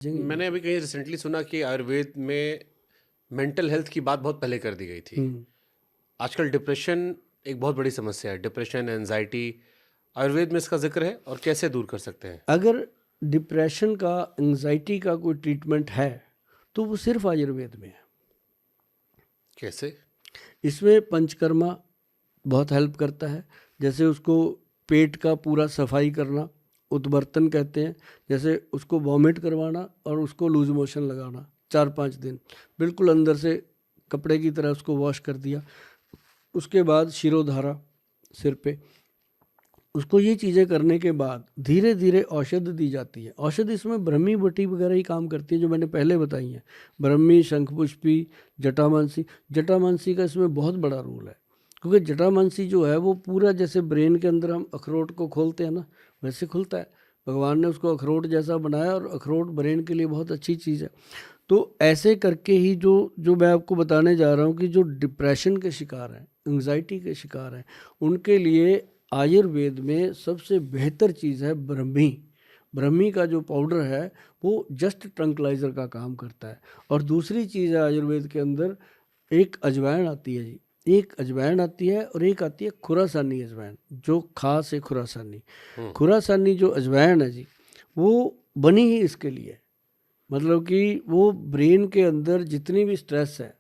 मैंने अभी कहीं रिसेंटली सुना कि आयुर्वेद में मेंटल हेल्थ की बात बहुत पहले कर दी गई थी। आजकल डिप्रेशन एक बहुत बड़ी समस्या है, डिप्रेशन, एंजाइटी। आयुर्वेद में इसका जिक्र है और कैसे दूर कर सकते हैं? अगर डिप्रेशन का, एंजाइटी का कोई ट्रीटमेंट है तो वो सिर्फ आयुर्वेद में है। कैसे? इसमें पंचकर्मा बहुत हेल्प करता है। जैसे उसको पेट का पूरा सफाई करना, उद्वर्तन कहते हैं। जैसे उसको वॉमिट करवाना और उसको लूज मोशन लगाना 4-5 दिन, बिल्कुल अंदर से कपड़े की तरह उसको वॉश कर दिया। उसके बाद शिरोधारा सिर पे, उसको ये चीज़ें करने के बाद धीरे धीरे औषध दी जाती है। औषध इसमें ब्रह्मी बटी वगैरह ही काम करती है जो मैंने पहले बताई हैं। ब्रह्मी, शंखपुष्पी, जटामांसी। जटामांसी का इसमें बहुत बड़ा रोल है, क्योंकि जटामांसी जो है वो पूरा जैसे ब्रेन के अंदर हम अखरोट को खोलते हैं ना, वैसे खुलता है। भगवान ने उसको अखरोट जैसा बनाया और अखरोट ब्रेन के लिए बहुत अच्छी चीज़ है। तो ऐसे करके ही जो जो मैं आपको बताने जा रहा हूँ कि जो डिप्रेशन के शिकार हैं, एंजाइटी के शिकार हैं, उनके लिए आयुर्वेद में सबसे बेहतर चीज़ है ब्रह्मी। ब्रह्मी का जो पाउडर है वो जस्ट ट्रंकलाइजर का काम करता है। और दूसरी चीज़ है आयुर्वेद के अंदर, एक अजवाइन आती है जी। एक अजवाइन आती है और एक आती है खुरासानी अजवाइन, जो खास है खुरासानी। खुरासानी जो अजवाइन है जी, वो बनी ही इसके लिए। मतलब कि वो ब्रेन के अंदर जितनी भी स्ट्रेस है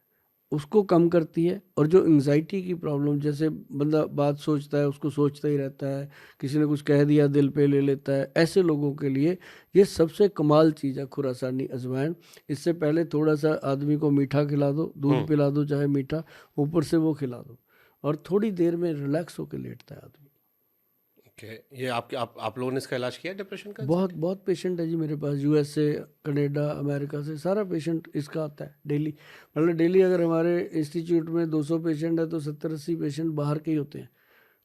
उसको कम करती है। और जो एंजाइटी की प्रॉब्लम, जैसे बंदा बात सोचता है उसको सोचता ही रहता है, किसी ने कुछ कह दिया दिल पे ले लेता है, ऐसे लोगों के लिए ये सबसे कमाल चीज़ है खुरासानी अजवाइन। इससे पहले थोड़ा सा आदमी को मीठा खिला दो, दूध पिला दो चाहे मीठा, ऊपर से वो खिला दो और थोड़ी देर में रिलैक्स होकर लेटता है आदमी। ये आप लोगों ने इसका इलाज किया डिप्रेशन का? बहुत बहुत पेशेंट है जी मेरे पास, यूएस से, कनाडा, अमेरिका से सारा पेशेंट इसका आता है डेली। मतलब डेली अगर हमारे इंस्टीट्यूट में 200 पेशेंट है तो 70-80 पेशेंट बाहर के ही होते हैं।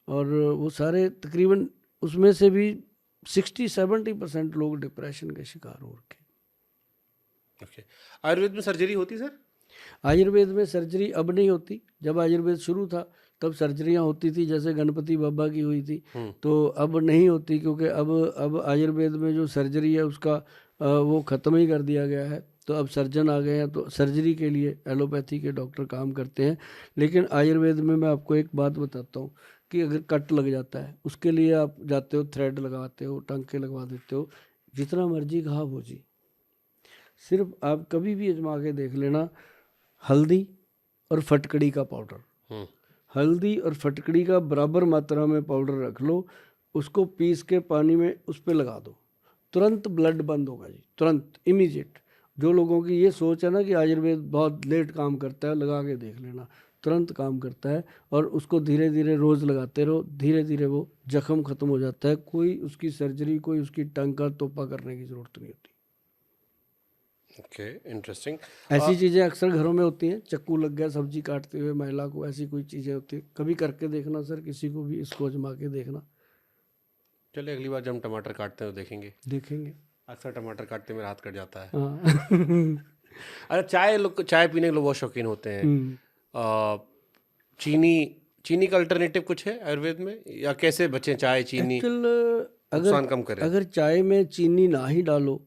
और वो सारे तकरीबन, उसमें से भी 60-70% लोग डिप्रेशन के शिकार हो रखे। आयुर्वेद में सर्जरी होती सर? आयुर्वेद में सर्जरी अब नहीं होती। जब आयुर्वेद शुरू था तब सर्जरियां होती थी, जैसे गणपति बाबा की हुई थी। तो अब नहीं होती, क्योंकि अब आयुर्वेद में जो सर्जरी है उसका वो ख़त्म ही कर दिया गया है। तो अब सर्जन आ गए हैं, तो सर्जरी के लिए एलोपैथी के डॉक्टर काम करते हैं। लेकिन आयुर्वेद में मैं आपको एक बात बताता हूँ कि अगर कट लग जाता है उसके लिए आप जाते हो, थ्रेड लगाते हो, टांके लगवा देते हो, जितना मर्जी घाव हो जी। सिर्फ आप कभी भी आजमा के देख लेना, हल्दी और फटकड़ी का पाउडर, हल्दी और फटकड़ी का बराबर मात्रा में पाउडर रख लो, उसको पीस के पानी में उस पर लगा दो, तुरंत ब्लड बंद होगा जी, तुरंत, इमीडिएट। जो लोगों की ये सोच है ना कि आयुर्वेद बहुत लेट काम करता है, लगा के देख लेना, तुरंत काम करता है। और उसको धीरे धीरे रोज़ लगाते रहो, धीरे धीरे वो जख्म ख़त्म हो जाता है। कोई उसकी सर्जरी, कोई उसकी टंका तोपा करने की ज़रूरत नहीं होती। इंटरेस्टिंग। ऐसी चीज़ें अक्सर घरों में होती हैं, चक्कू लग गया सब्जी काटते हुए महिला को, ऐसी कोई चीज़ें होती हैं। कभी करके देखना सर, किसी को भी इसको आजमा के देखना। चलिए अगली बार जब हम टमाटर काटते हैं तो देखेंगे। अक्सर टमाटर काटते मेरा हाथ कट जाता है। हाँ। अच्छा, चाय पीने के लोग बहुत शौकीन होते हैं। चीनी का अल्टरनेटिव कुछ है आयुर्वेद में, या कैसे बचें चाय चीनी नुकसान कम करे? अगर चाय में चीनी ना ही डालो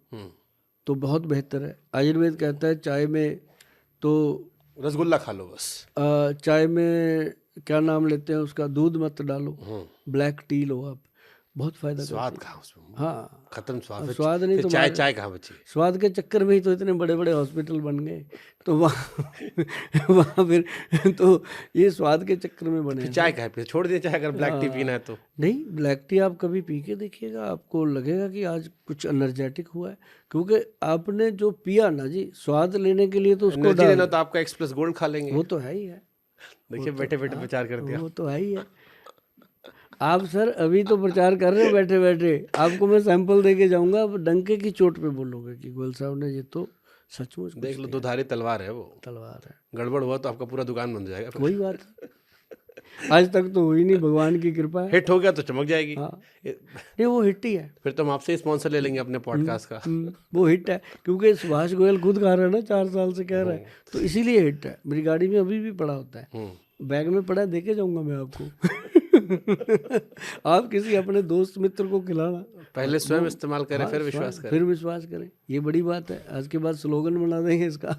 तो बहुत बेहतर है। आयुर्वेद कहता है चाय में तो रसगुल्ला खा लो बस। चाय में क्या नाम लेते हैं उसका, दूध मत डालो, ब्लैक टी लो आप, बहुत फायदा स्वाद करती है। कहाँ उसमें? हाँ, खत्म स्वाद। स्वाद नहीं तो चाय कहाँ बची? स्वाद के चक्कर में ही तो इतने बड़े बड़े हॉस्पिटल बन गए। तो वहाँ वहाँ फिर तो ये स्वाद के चक्कर में बने। चाय कहाँ पे छोड़ दिया चाय, अगर ब्लैक टी पीना है तो? नहीं, ब्लैक टी आप कभी पी के देखिएगा, आपको लगेगा कि आज कुछ एनर्जेटिक हुआ है, क्योंकि आपने जो पिया ना जी, स्वाद लेने के लिए तो उसको एनर्जी लेना तो आपका एक्सप्रेस गोल्ड खा लेंगे। वो तो है ही है। देखिए बैठे बैठे प्रचार कर दिया। वो तो है ही है। आप सर अभी तो प्रचार कर रहे हो बैठे बैठे, आपको मैं सैंपल दे के जाऊंगा, आप डंके की चोट पे बोलोगे कि गोयल साहब ने ये तो सचमुच देख लो, दुधारी तलवार है वो। तलवार है। गड़बड़ हुआ तो आपका पूरा दुकान बन जाएगा। कोई बात आज तक तो हुई नहीं, भगवान की कृपा है। हिट हो गया तो चमक जाएगी। हाँ, नहीं वो हिट ही है। फिर तो हम आपसे स्पॉन्सर ले लेंगे अपने पॉडकास्ट का। वो हिट है, क्योंकि सुभाष गोयल खुद खा रहा है ना, 4 साल से कह रहा है, तो इसीलिए हिट है। मेरी गाड़ी में अभी भी पड़ा होता है, बैग में पड़ा है, देके जाऊंगा मैं आपको। आप किसी अपने दोस्त मित्र को खिलाना, पहले स्वयं इस्तेमाल करें हाँ, फिर विश्वास स्वयं, करें। फिर विश्वास करें। ये बड़ी बात है, आज के बाद स्लोगन बना देंगे इसका।